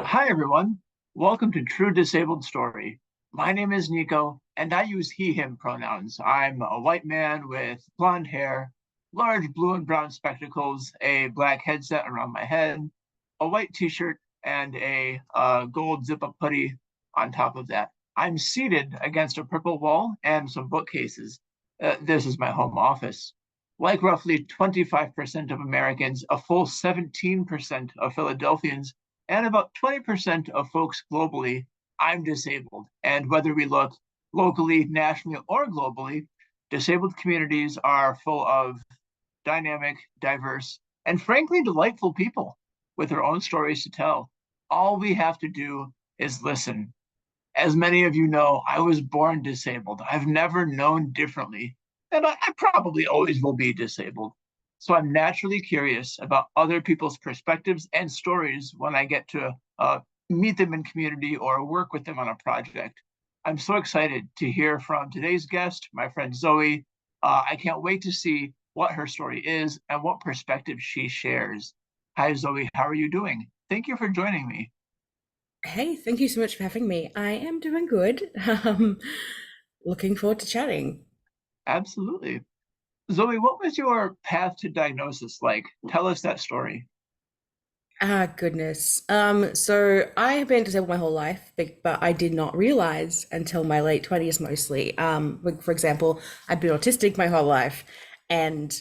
Hi, everyone. Welcome to True Disabled Story. My name is Nico, and I use he, him pronouns. I'm a white man with blonde hair, large blue and brown spectacles, a black headset around my head, a white t-shirt, and a gold zip-up hoodie on top of that. I'm seated against a purple wall and some bookcases. This is my home office. Like roughly 25% of Americans, a full 17% of Philadelphians and about 20% of folks globally, I'm disabled. And whether we look locally, nationally, or globally, disabled communities are full of dynamic, diverse, and frankly, delightful people with their own stories to tell. All we have to do is listen. As many of you know, I was born disabled. I've never known differently, and I probably always will be disabled. So I'm naturally curious about other people's perspectives and stories when I get to meet them in community or work with them on a project. I'm so excited to hear from today's guest, my friend Zoe. I can't wait to see what her story is and what perspective she shares. Hi, Zoe. How are you doing? Thank you for joining me. Hey, thank you so much for having me. I am doing good. Um, Looking forward to chatting. Absolutely. Zoe, what was your path to diagnosis like? Tell us that story. Ah, goodness. So I have been disabled my whole life, but I did not realize until my late 20s mostly. Like, for example, I've been autistic my whole life, and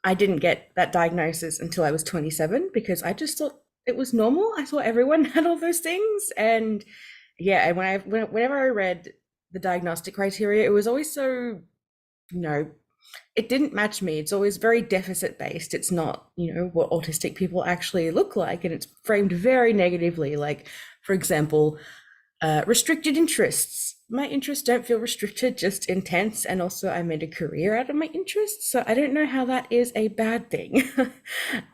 I didn't get that diagnosis until I was 27 because I just thought it was normal. I thought everyone had all those things, and yeah, and whenever I read the diagnostic criteria, it was always so, you know, it didn't match me. It's always very deficit based. It's not, what autistic people actually look like. And it's framed very negatively. Like, for example, restricted interests. My interests don't feel restricted, just intense. And also, I made a career out of my interests. So I don't know how that is a bad thing.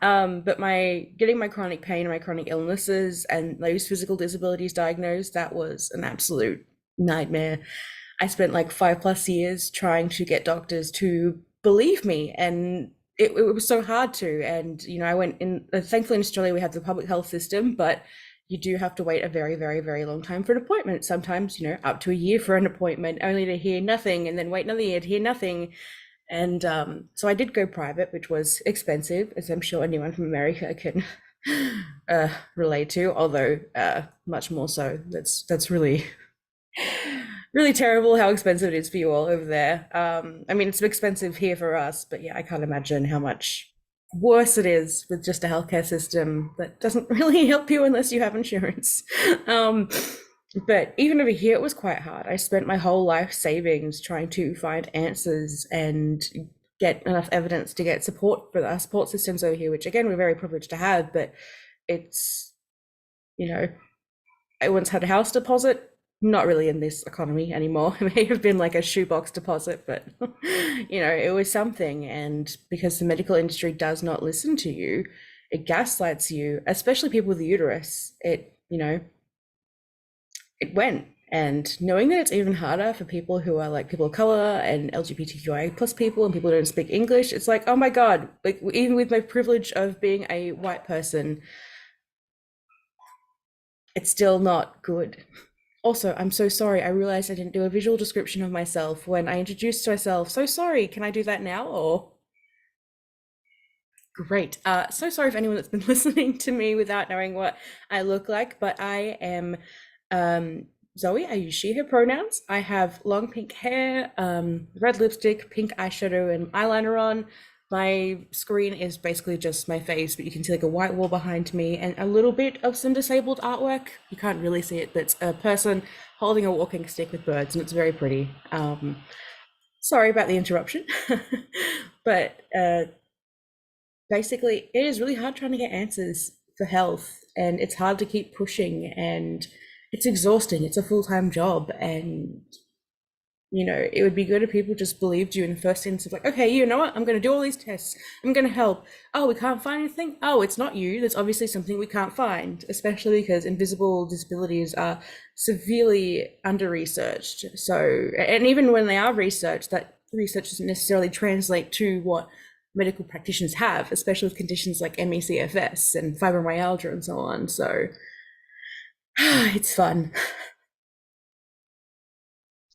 But my getting my chronic pain, my chronic illnesses, and those physical disabilities diagnosed, that was an absolute nightmare. I spent like 5+ years trying to get doctors to believe me, and it was so hard to. And I went in. Thankfully, in Australia, we have the public health system, but you do have to wait a very, very, very long time for an appointment. Sometimes, up to a year for an appointment, only to hear nothing, and then wait another year to hear nothing. And so I did go private, which was expensive, as I'm sure anyone from America can relate to. Although much more so. That's really really terrible how expensive it is for you all over there. I mean, it's expensive here for us, but yeah, I can't imagine how much worse it is with just a healthcare system that doesn't really help you unless you have insurance. Um, but even over here, it was quite hard. I spent my whole life savings trying to find answers and get enough evidence to get support for our support systems over here, which again, we're very privileged to have, but it's, you know, I once had a house deposit. Not really in this economy anymore. It may have been like a shoebox deposit, but it was something. And because the medical industry does not listen to you, it gaslights you, especially people with a uterus. It went. And knowing that it's even harder for people who are like people of color and LGBTQI plus people and people who don't speak English, it's like, oh my God, like even with my privilege of being a white person, it's still not good. Also, I'm so sorry. I realized I didn't do a visual description of myself when I introduced myself. So sorry. Can I do that now? Or great. So sorry for anyone that's been listening to me without knowing what I look like, but I am Zoe. I use she, her pronouns. I have long pink hair, red lipstick, pink eyeshadow, and eyeliner on. My screen is basically just my face, but you can see like a white wall behind me and a little bit of some disabled artwork. You can't really see it, but it's a person holding a walking stick with birds, and it's very pretty. Sorry about the interruption, but basically, it is really hard trying to get answers for health, and it's hard to keep pushing, and it's exhausting. It's a full-time job, and it would be good if people just believed you in the first instance, like, okay, you know what? I'm going to do all these tests. I'm going to help. Oh, we can't find anything. Oh, it's not you. There's obviously something we can't find, especially because invisible disabilities are severely under-researched. So, and even when they are researched, that research doesn't necessarily translate to what medical practitioners have, especially with conditions like ME/CFS and fibromyalgia and so on. So, It's fun.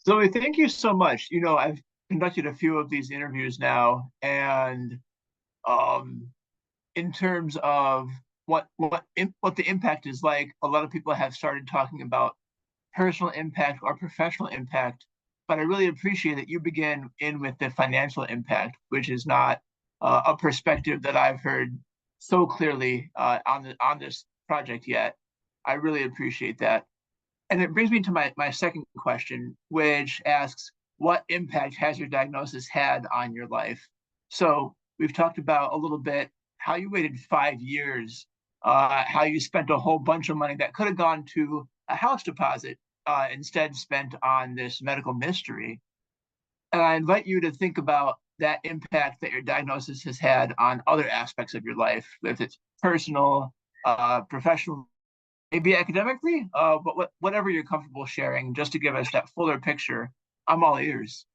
Zoe, thank you so much. I've conducted a few of these interviews now, and um, in terms of what the impact is like, a lot of people have started talking about personal impact or professional impact, but I really appreciate that you begin in with the financial impact, which is not a perspective that I've heard so clearly on this project yet. I really appreciate that. And it brings me to my second question, which asks, what impact has your diagnosis had on your life? So we've talked about a little bit how you waited 5 years, how you spent a whole bunch of money that could have gone to a house deposit, instead spent on this medical mystery. And I invite you to think about that impact that your diagnosis has had on other aspects of your life, if it's personal, professional, maybe academically, but whatever you're comfortable sharing, just to give us that fuller picture. I'm all ears.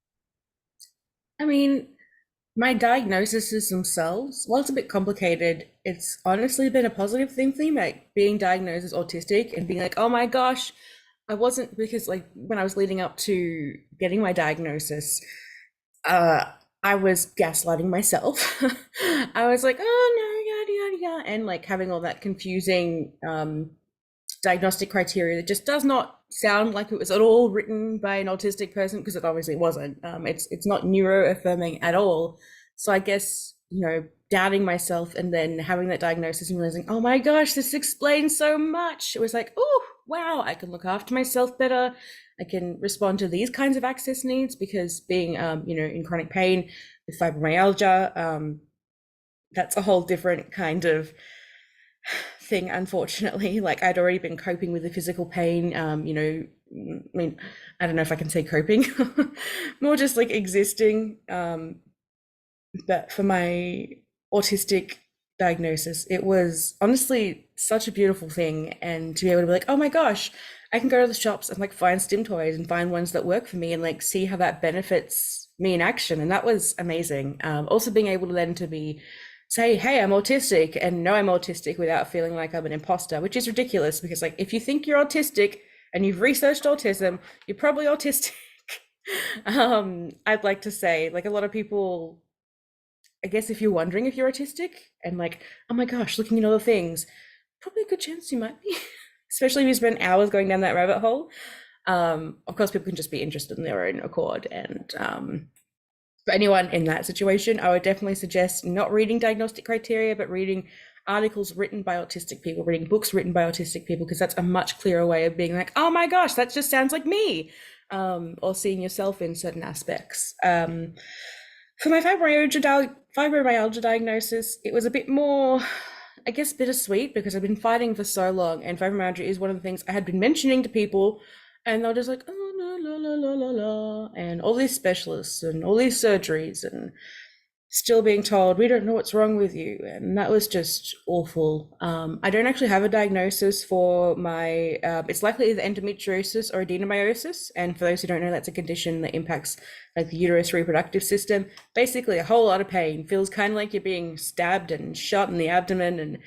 I mean, my diagnoses themselves, while it's a bit complicated, it's honestly been a positive thing for me, like being diagnosed as autistic and being like, oh my gosh, I wasn't, because like when I was leading up to getting my diagnosis, uh, I was gaslighting myself. I was like, oh no, yada yada yada, and like having all that confusing diagnostic criteria that just does not sound like it was at all written by an autistic person, because it obviously wasn't. It's not neuroaffirming at all. So I guess, doubting myself and then having that diagnosis and realizing, oh my gosh, this explains so much. It was like, oh wow, I can look after myself better. I can respond to these kinds of access needs, because being in chronic pain with fibromyalgia, that's a whole different kind of thing, unfortunately. Like I'd already been coping with the physical pain. I mean, I don't know if I can say coping, more just like existing. But for my autistic diagnosis, it was honestly such a beautiful thing. And to be able to be like, oh my gosh, I can go to the shops and like find stim toys and find ones that work for me and like see how that benefits me in action. And that was amazing. Also being able to then to be say, hey, I'm autistic, and know I'm autistic without feeling like I'm an imposter, which is ridiculous, because like if you think you're autistic and you've researched autism, you're probably autistic. I'd like to say, like, a lot of people, I guess if you're wondering if you're autistic and like, oh my gosh, looking at other things, probably a good chance you might be, especially if you spend hours going down that rabbit hole. Of course, people can just be interested in their own accord. And for anyone in that situation, I would definitely suggest not reading diagnostic criteria, but reading articles written by autistic people, reading books written by autistic people, because that's a much clearer way of being like, oh my gosh, that just sounds like me, or seeing yourself in certain aspects. For my fibromyalgia diagnosis, it was a bit more, I guess, bittersweet, because I've been fighting for so long, and fibromyalgia is one of the things I had been mentioning to people, and they're just like, oh, la, la, la, la, la, and all these specialists and all these surgeries, and still being told we don't know what's wrong with you, and that was just awful. I don't actually have a diagnosis for my it's likely either endometriosis or adenomyosis, and for those who don't know, that's a condition that impacts like the uterus reproductive system. Basically a whole lot of pain, feels kind of like you're being stabbed and shot in the abdomen, and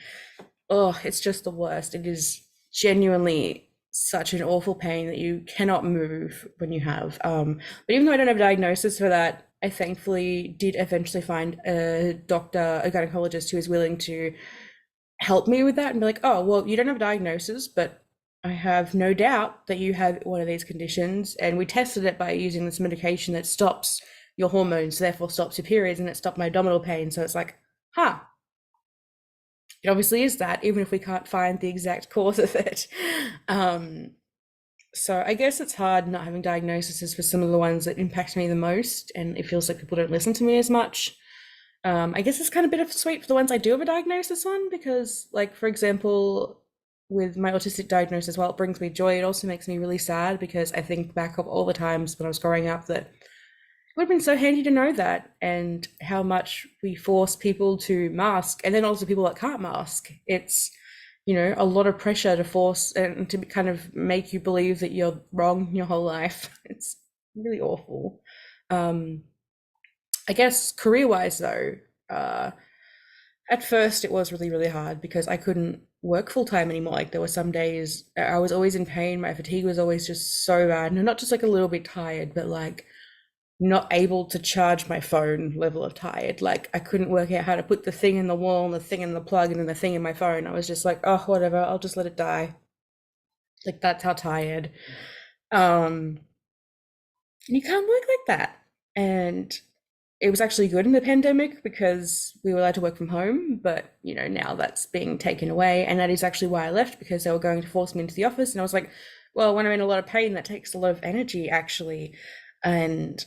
oh, it's just the worst. It is genuinely such an awful pain that you cannot move when you have. But even though I don't have a diagnosis for that, I thankfully did eventually find a doctor, a gynecologist, who was willing to help me with that and be like, oh, well, you don't have a diagnosis, but I have no doubt that you have one of these conditions. And we tested it by using this medication that stops your hormones, therefore stops your periods, and it stopped my abdominal pain. So it's like, huh, it obviously is that, even if we can't find the exact cause of it. Um, so I guess it's hard not having diagnoses for some of the ones that impact me the most, and it feels like people don't listen to me as much. I guess it's kind of bittersweet for the ones I do have a diagnosis on, because, like, for example, with my autistic diagnosis, while it brings me joy, it also makes me really sad, because I think back of all the times when I was growing up that would have been so handy to know that, and how much we force people to mask, and then also people that can't mask. It's, a lot of pressure to force and to kind of make you believe that you're wrong your whole life. It's really awful. I guess career wise though, uh, At first, it was really, really hard because I couldn't work full time anymore. Like there were some days I was always in pain. My fatigue was always just so bad. And not just like a little bit tired, but like not able to charge my phone level of tired. Like I couldn't work out how to put the thing in the wall and the thing in the plug and then the thing in my phone. I was just like, oh, whatever, I'll just let it die. Like that's how tired. Um, you can't work like that. And it was actually good in the pandemic because we were allowed to work from home, but now that's being taken away. And that is actually why I left, because they were going to force me into the office. And I was like, well, when I'm in a lot of pain, that takes a lot of energy actually. And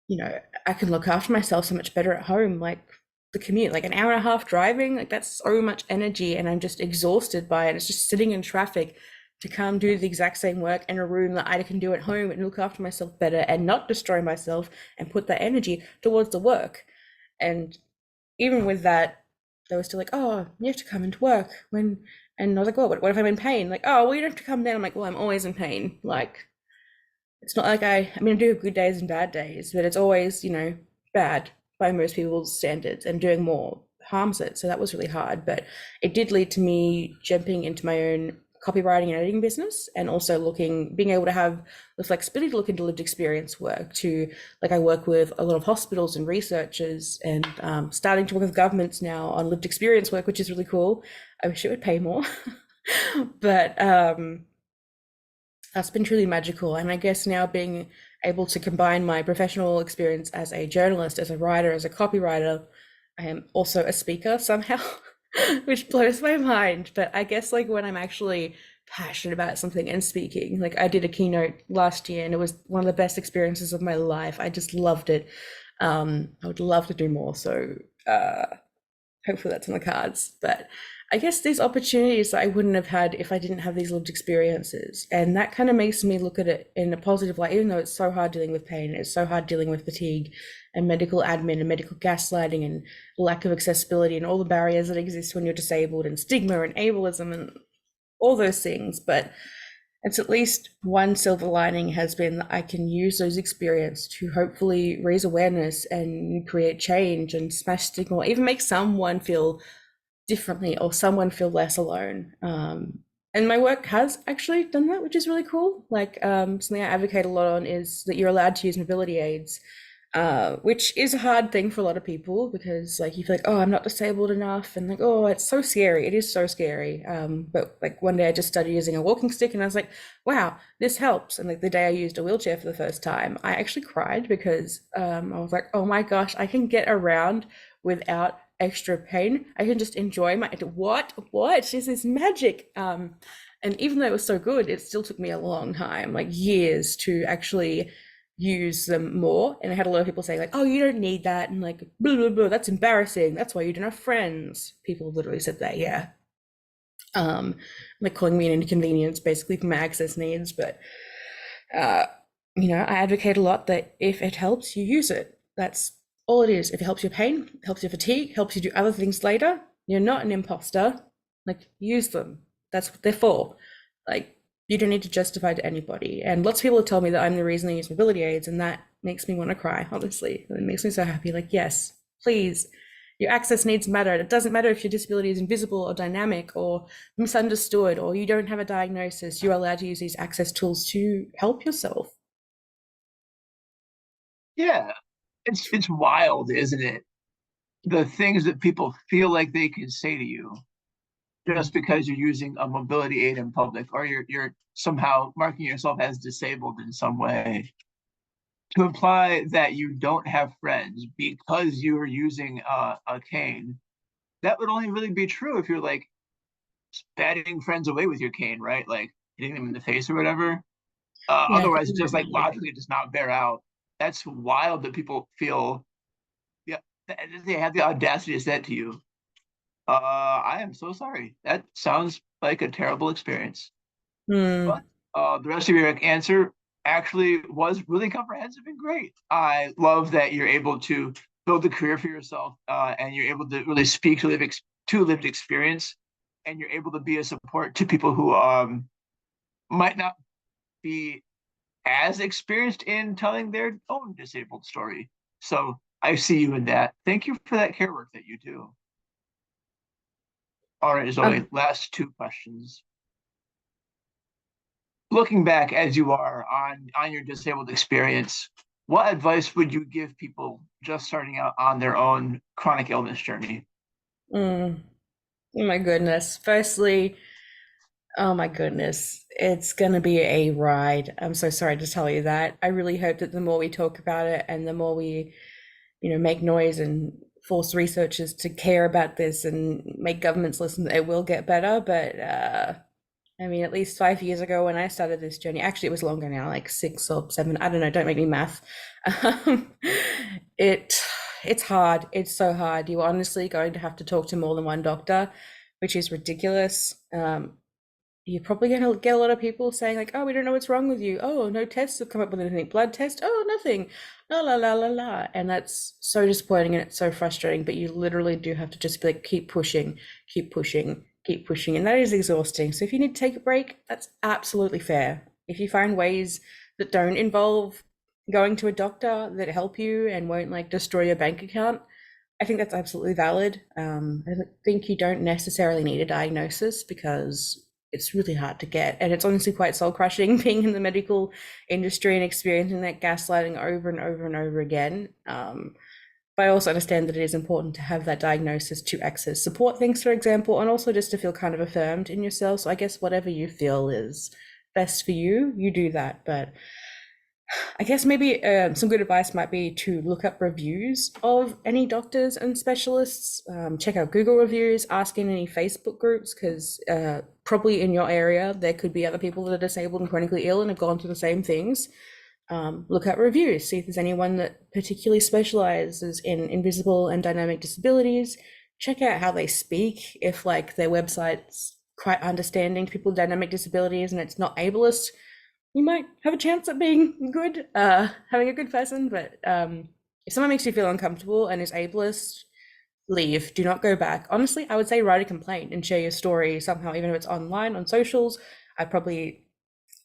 you know, I can look after myself so much better at home. Like the commute, like an hour and a half driving, like that's so much energy and I'm just exhausted by it. It's just sitting in traffic to come do the exact same work in a room that I can do at home and look after myself better and not destroy myself and put that energy towards the work. And even with that, they were still like, oh, you have to come into work when, and I was like, well, what if I'm in pain? Like, oh, well, you don't have to come then. I'm like, well, I'm always in pain. Like, it's not like I mean, I do have good days and bad days, but it's always, bad by most people's standards and doing more harms it. So that was really hard. But it did lead to me jumping into my own copywriting and editing business and also being able to have the flexibility to look into lived experience work to, like I work with a lot of hospitals and researchers and starting to work with governments now on lived experience work, which is really cool. I wish it would pay more. But that's been truly magical. And I guess now being able to combine my professional experience as a journalist, as a writer, as a copywriter, I am also a speaker somehow, which blows my mind. But I guess like when I'm actually passionate about something and speaking, like I did a keynote last year and it was one of the best experiences of my life. I just loved it. I would love to do more. So hopefully that's on the cards. But I guess these opportunities that I wouldn't have had if I didn't have these lived experiences. And that kind of makes me look at it in a positive light, even though it's so hard dealing with pain, it's so hard dealing with fatigue and medical admin and medical gaslighting and lack of accessibility and all the barriers that exist when you're disabled and stigma and ableism and all those things. But it's at least one silver lining has been that I can use those experiences to hopefully raise awareness and create change and smash stigma, or even make someone feel differently or someone feel less alone. And my work has actually done that, which is really cool. Like something I advocate a lot on is that you're allowed to use mobility aids, which is a hard thing for a lot of people because like you feel like, oh, I'm not disabled enough, and like, oh, it's so scary. It is so scary. But like one day I just started using a walking stick, and I was like, wow, this helps. And like the day I used a wheelchair for the first time, I actually cried because I was like, oh my gosh, I can get around without extra pain. I can just enjoy my what? This is magic. And even though it was so good, it still took me a long time, like years, to actually use them more. And I had a lot of people saying like, oh, you don't need that, and like blah blah blah, that's embarrassing, that's why you don't have friends. People literally said that, yeah. Like calling me an inconvenience basically for my access needs. But uh I advocate a lot that if it helps, you use it. That's all it is. If it helps your pain, helps your fatigue, helps you do other things later, you're not an imposter. Like use them. That's what they're for. Like you don't need to justify to anybody. And lots of people have told me that I'm the reason they use mobility aids, and that makes me want to cry, honestly. It makes me so happy. Like, yes, please. Your access needs matter. It doesn't matter if your disability is invisible or dynamic or misunderstood or you don't have a diagnosis. You're allowed to use these access tools to help yourself. Yeah, it's wild, isn't it? The things that people feel like they can say to you just because you're using a mobility aid in public, or you're somehow marking yourself as disabled in some way, to imply that you don't have friends because you are using a cane. That would only really be true if you're like batting friends away with your cane, right? Like hitting them in the face or whatever. Yeah, Otherwise, it just like logically does not bear out. That's wild that people feel, yeah, they have the audacity to say that to you. I am so sorry. That sounds like a terrible experience. But mm, the rest of your answer actually was really comprehensive and great. I love that you're able to build a career for yourself, and you're able to really speak to lived experience, and you're able to be a support to people who might not be as experienced in telling their own disabled story. So I see you in that. Thank you for that care work that you do. All right, Zoe, Um, last two questions. Looking back as you are on your disabled experience, what advice would you give people just starting out on their own chronic illness journey? mm, oh my goodness. Firstly, oh my goodness, it's gonna be a ride. I'm so sorry to tell you that. I really hope that the more we talk about it and the more we, make noise and force researchers to care about this and make governments listen, it will get better. But I mean, at least 5 years ago when I started this journey, actually it was longer now, like 6 or 7. I don't know. Don't make me math. Um, it it's hard. It's so hard. You're honestly going to have to talk to more than one doctor, which is ridiculous. You're probably going to get a lot of people saying like, "Oh, we don't know what's wrong with you. Oh, no tests have come up with anything. Blood test? Oh, nothing. La la la la la." And that's so disappointing and it's so frustrating. But you literally do have to just be like, keep pushing, keep pushing, keep pushing, and that is exhausting. So if you need to take a break, that's absolutely fair. If you find ways that don't involve going to a doctor that help you and won't like destroy your bank account, I think that's absolutely valid. I think you don't necessarily need a diagnosis because it's really hard to get. And it's honestly quite soul crushing being in the medical industry and experiencing that gaslighting over and over and over again. But I also understand that it is important to have that diagnosis to access support things, for example, and also just to feel kind of affirmed in yourself. So I guess whatever you feel is best for you, you do that. But I guess maybe some good advice might be to look up reviews of any doctors and specialists. Check out Google reviews, ask in any Facebook groups, because probably in your area there could be other people that are disabled and chronically ill and have gone through the same things. Look at reviews, see if there's anyone that particularly specializes in invisible and dynamic disabilities. Check out how they speak, if like their website's quite understanding to people with dynamic disabilities and it's not ableist, you might have a chance at being good, having a good person. But if someone makes you feel uncomfortable and is ableist, leave. Do not go back. Honestly, I would say write a complaint and share your story somehow, even if it's online on socials. I'd probably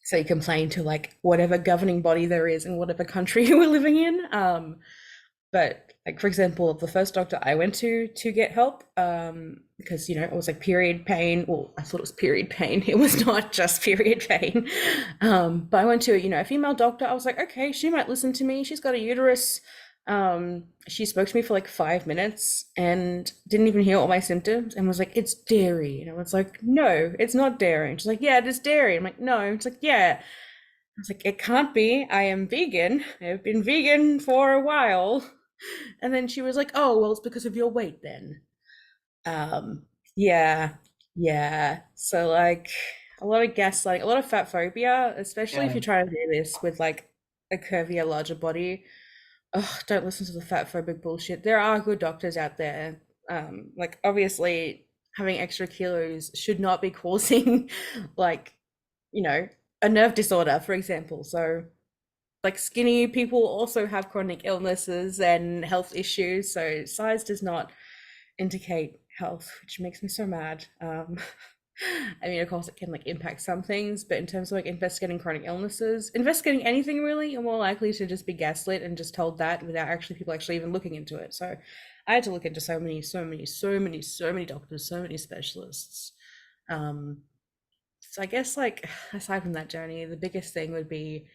say complain to like whatever governing body there is in whatever country you were living in. But like for example, the first doctor I went to get help, because it was like period pain. Well, I thought it was period pain. It was not just period pain. But I went to a female doctor. I was like, okay, she might listen to me. She's got a uterus. She spoke to me for like 5 minutes and didn't even hear all my symptoms and was like, it's dairy. And I was like, no, it's not dairy. And she's like, yeah, it is dairy. I'm like, no. It's like, yeah. I was like, it can't be. I am vegan. I've been vegan for a while. And then she was like, oh, well, it's because of your weight then. Um, yeah, yeah. So like a lot of gaslighting, a lot of fat phobia, especially if Yeah, you're trying to do this with like a curvier, larger body. Oh, don't listen to the fat phobic bullshit. There are good doctors out there. Like obviously having extra kilos should not be causing like, you know, a nerve disorder, for example. So like skinny people also have chronic illnesses and health issues. So size does not indicate health, which makes me so mad. I mean, of course, it can like impact some things, but in terms of like investigating chronic illnesses, investigating anything really, you're more likely to just be gaslit and just told that without actually people actually even looking into it. So I had to look into so many, so many, so many, so many doctors, so many specialists. So I guess like aside from that journey, the biggest thing would be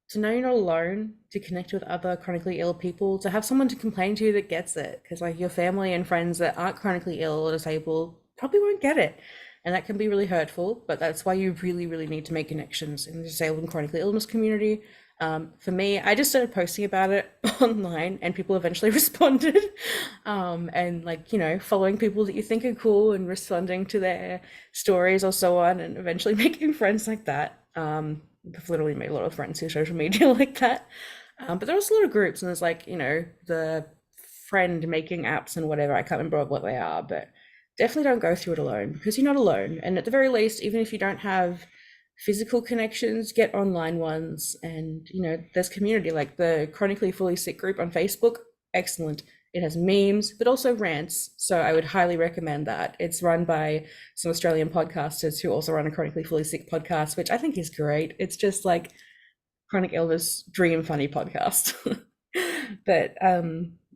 to know you're not alone, to connect with other chronically ill people, to have someone to complain to that gets it. Because like your family and friends that aren't chronically ill or disabled probably won't get it. And that can be really hurtful, but that's why you really, really need to make connections in the disabled and chronically illness community. For me, I just started posting about it online and people eventually responded. And like, following people that you think are cool and responding to their stories or so on, and eventually making friends like that. I've literally made a lot of friends through social media like that. But there was a lot of groups, and there's like, the friend making apps and whatever. I can't remember what they are, but definitely don't go through it alone because you're not alone. And at the very least, even if you don't have physical connections, get online ones. And, there's community like the Chronically Fully Sick group on Facebook. Excellent. It has memes, but also rants. So I would highly recommend that. It's run by some Australian podcasters who also run a Chronically Fully Sick podcast, which I think is great. It's just like chronic illness dream funny podcast. But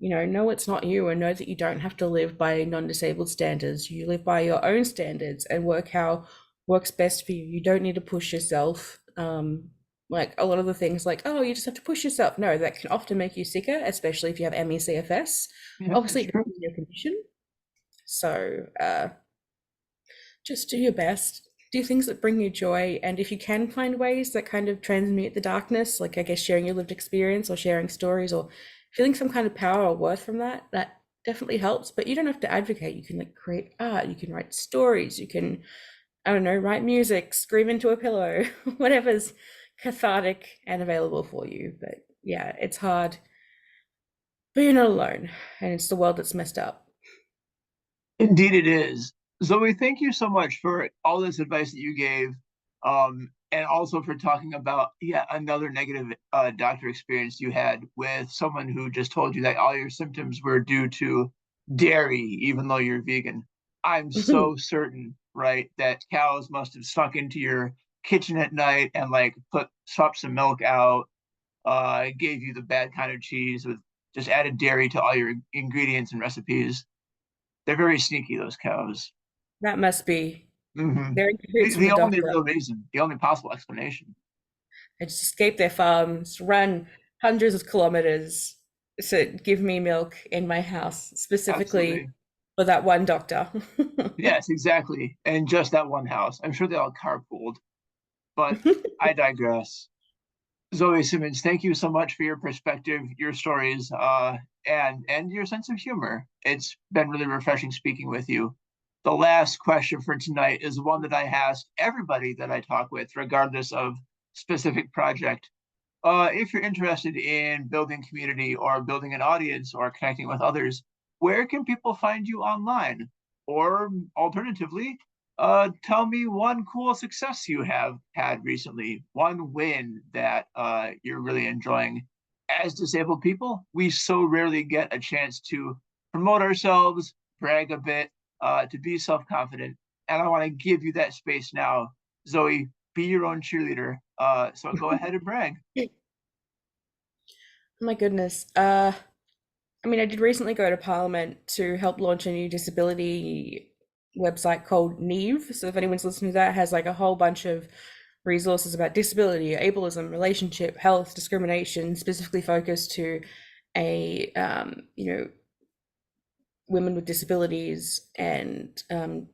know it's not you, and know that you don't have to live by non-disabled standards. You live by your own standards and work how works best for you. You don't need to push yourself. Like a lot of the things like, oh, you just have to push yourself. No, that can often make you sicker, especially if you have ME/CFS. Yeah, Obviously, it's it true. depends on your condition. So just do your best. Do things that bring you joy. And if you can find ways that kind of transmute the darkness, like I guess sharing your lived experience or sharing stories or feeling some kind of power or worth from that, that definitely helps. But you don't have to advocate. You can like create art, you can write stories, you can, I don't know, write music, scream into a pillow, whatever's cathartic and available for you. But yeah, it's hard, but you're not alone. And it's the world that's messed up. Indeed, it is. Zoe, thank you so much for all this advice that you gave, and also for talking about another negative doctor experience you had with someone who just told you that all your symptoms were due to dairy, even though you're vegan. I'm so certain, right, that cows must have snuck into your kitchen at night and like put swapped some milk out, gave you the bad kind of cheese with just added dairy to all your ingredients and recipes. They're very sneaky, those cows. That must be. Hmm. They're in cahoots from The the only doctor. real reason, the only possible explanation. I just escape their farms, run hundreds of kilometers to give me milk in my house, specifically Absolutely. for that one doctor. Yes, exactly. And just that one house. I'm sure they all carpooled, but I digress. Zoe Simmons, thank you so much for your perspective, your stories, and your sense of humor. It's been really refreshing speaking with you. The last question for tonight is one that I ask everybody that I talk with, regardless of specific project. If you're interested in building community or building an audience or connecting with others, where can people find you online? Or alternatively, tell me one cool success you have had recently, one win that you're really enjoying. As disabled people, we so rarely get a chance to promote ourselves, brag a bit, to be self confident. And I want to give you that space now. Zoe, be your own cheerleader. So go ahead and brag. My goodness. I mean, I did recently go to Parliament to help launch a new disability website called Neve. So if anyone's listening to that, it has like a whole bunch of resources about disability, ableism, relationship, health, discrimination, specifically focused to a women with disabilities and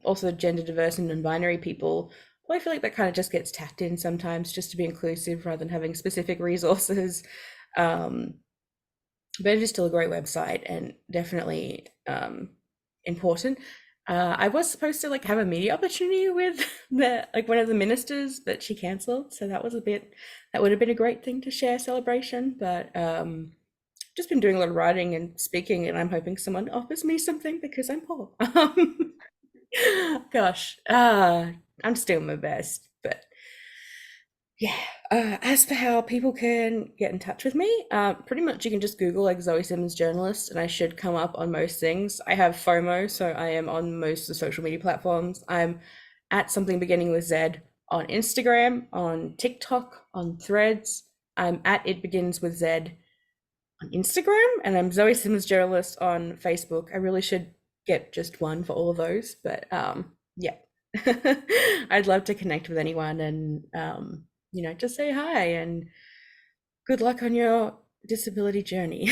also gender diverse and non-binary people. Well, I feel like that kind of just gets tacked in sometimes just to be inclusive rather than having specific resources. Um, but it is still a great website and definitely important. I was supposed to like have a media opportunity with the like one of the ministers, but she cancelled. So that was a bit that would have been a great thing to share celebration. But just been doing a lot of writing and speaking, and I'm hoping someone offers me something because I'm poor. Gosh, I'm still my best, but yeah. As for how people can get in touch with me, pretty much you can just Google like Zoe Simmons journalist, and I should come up on most things. I have FOMO, so I am on most of the social media platforms. I'm at something beginning with Z on Instagram, on TikTok, on Threads. I'm at it begins with Z on Instagram, and I'm Zoe Simmons journalist on Facebook. I really should get just one for all of those, but yeah. I'd love to connect with anyone and just say hi and good luck on your disability journey.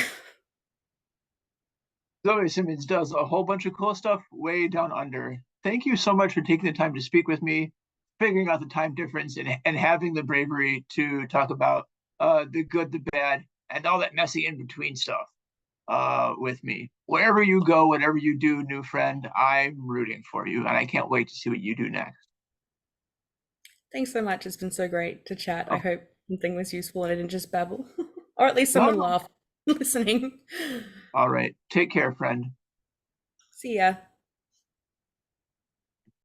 Zoe Simmons does a whole bunch of cool stuff way down under. Thank you so much for taking the time to speak with me, figuring out the time difference, and having the bravery to talk about the good, the bad, and all that messy in between stuff with me. Wherever you go, whatever you do, new friend, I'm rooting for you, and I can't wait to see what you do next. Thanks so much. It's been so great to chat. I Oh, hope something was useful and I didn't just babble, or at least no, someone no. laughed listening. All right. Take care, friend. See ya.